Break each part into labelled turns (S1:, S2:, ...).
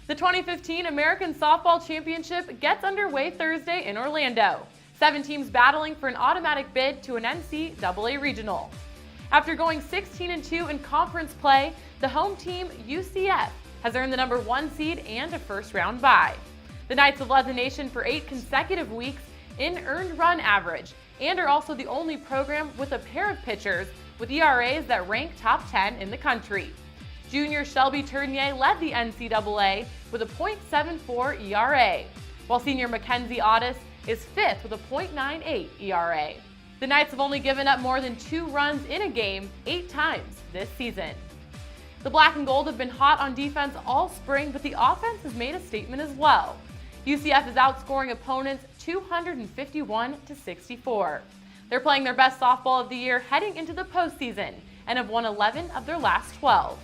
S1: The 2015 American Softball Championship gets underway Thursday in Orlando. 7 teams battling for an automatic bid to an NCAA regional. After going 16-2 in conference play, the home team, UCF, has earned the number 1 seed and a first-round bye. The Knights have led the nation for 8 consecutive weeks in earned run average and are also the only program with a pair of pitchers with ERAs that rank top 10 in the country. Junior Shelby Tournier led the NCAA with a .74 ERA, while senior Mackenzie Otis is 5th with a .98 ERA. The Knights have only given up more than 2 runs in a game 8 times this season. The Black and Gold have been hot on defense all spring, but the offense has made a statement as well. UCF is outscoring opponents 251-64. They're playing their best softball of the year heading into the postseason and have won 11 of their last 12.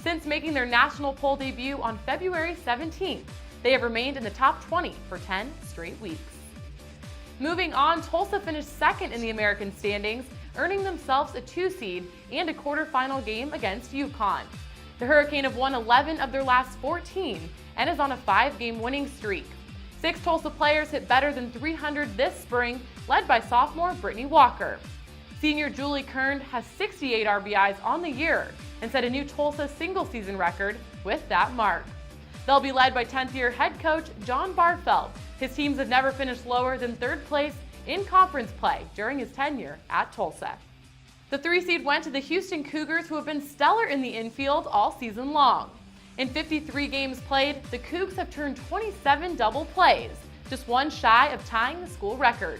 S1: Since making their national poll debut on February 17th, they have remained in the top 20 for 10 straight weeks. Moving on, Tulsa finished 2nd in the American standings, earning themselves a 2 seed and a quarterfinal game against UConn. The Hurricane have won 11 of their last 14 and is on a 5-game winning streak. 6 Tulsa players hit better than 300 this spring, led by sophomore Brittany Walker. Senior Julie Kern has 68 RBIs on the year and set a new Tulsa single-season record with that mark. They'll be led by 10th-year head coach John Barfeld. His teams have never finished lower than 3rd place in conference play during his tenure at Tulsa. The 3 seed went to the Houston Cougars, who have been stellar in the infield all season long. In 53 games played, the Cougs have turned 27 double plays, just one shy of tying the school record.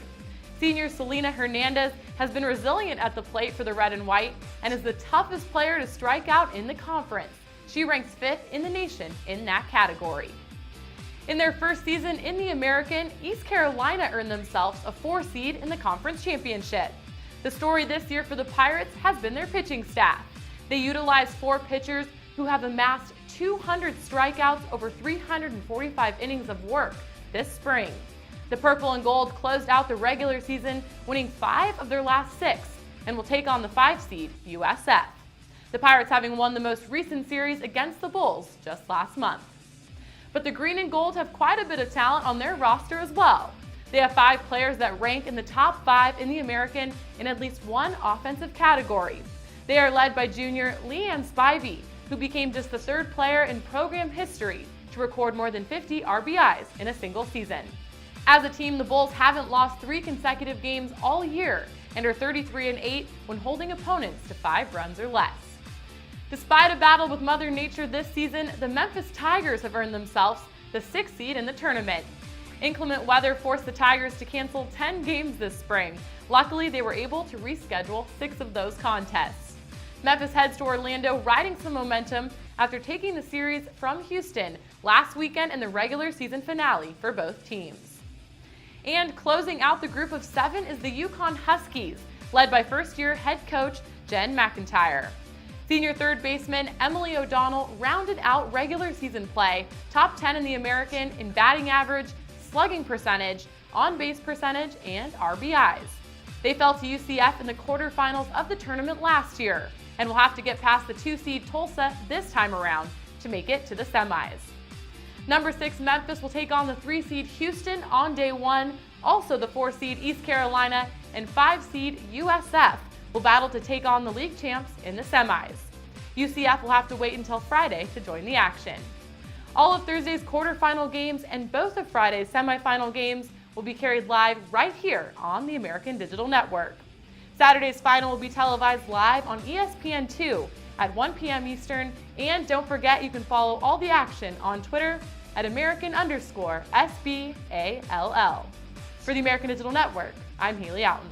S1: Senior Selena Hernandez has been resilient at the plate for the red and white and is the toughest player to strike out in the conference. She ranks 5th in the nation in that category. In their first season in the American, East Carolina earned themselves a 4 seed in the conference championship. The story this year for the Pirates has been their pitching staff. They utilized 4 pitchers who have amassed 200 strikeouts over 345 innings of work this spring. The Purple and Gold closed out the regular season, winning 5 of their last 6, and will take on the 5 seed USF. The Pirates having won the most recent series against the Bulls just last month. But the Green and Gold have quite a bit of talent on their roster as well. They have 5 players that rank in the top 5 in the American in at least one offensive category. They are led by junior Leanne Spivey, who became just the 3rd player in program history to record more than 50 RBIs in a single season. As a team, the Bulls haven't lost 3 consecutive games all year and are 33-8 when holding opponents to 5 runs or less. Despite a battle with Mother Nature this season, the Memphis Tigers have earned themselves the 6th seed in the tournament. Inclement weather forced the Tigers to cancel 10 games this spring. Luckily, they were able to reschedule 6 of those contests. Memphis heads to Orlando riding some momentum after taking the series from Houston last weekend in the regular season finale for both teams. And closing out the group of 7 is the UConn Huskies, led by first-year head coach Jen McIntyre. Senior 3rd baseman Emily O'Donnell rounded out regular season play, top 10 in the American in batting average, slugging percentage, on-base percentage, and RBIs. They fell to UCF in the quarterfinals of the tournament last year and will have to get past the 2 seed Tulsa this time around to make it to the semis. Number 6 Memphis will take on the 3 seed Houston on day 1. Also the 4 seed East Carolina and 5 seed USF will battle to take on the league champs in the semis. UCF will have to wait until Friday to join the action. All of Thursday's quarterfinal games and both of Friday's semifinal games will be carried live right here on the American Digital Network. Saturday's final will be televised live on ESPN2 at 1 p.m. Eastern, and don't forget you can follow all the action on Twitter at American_SBALL. For the American Digital Network, I'm Haley Outen.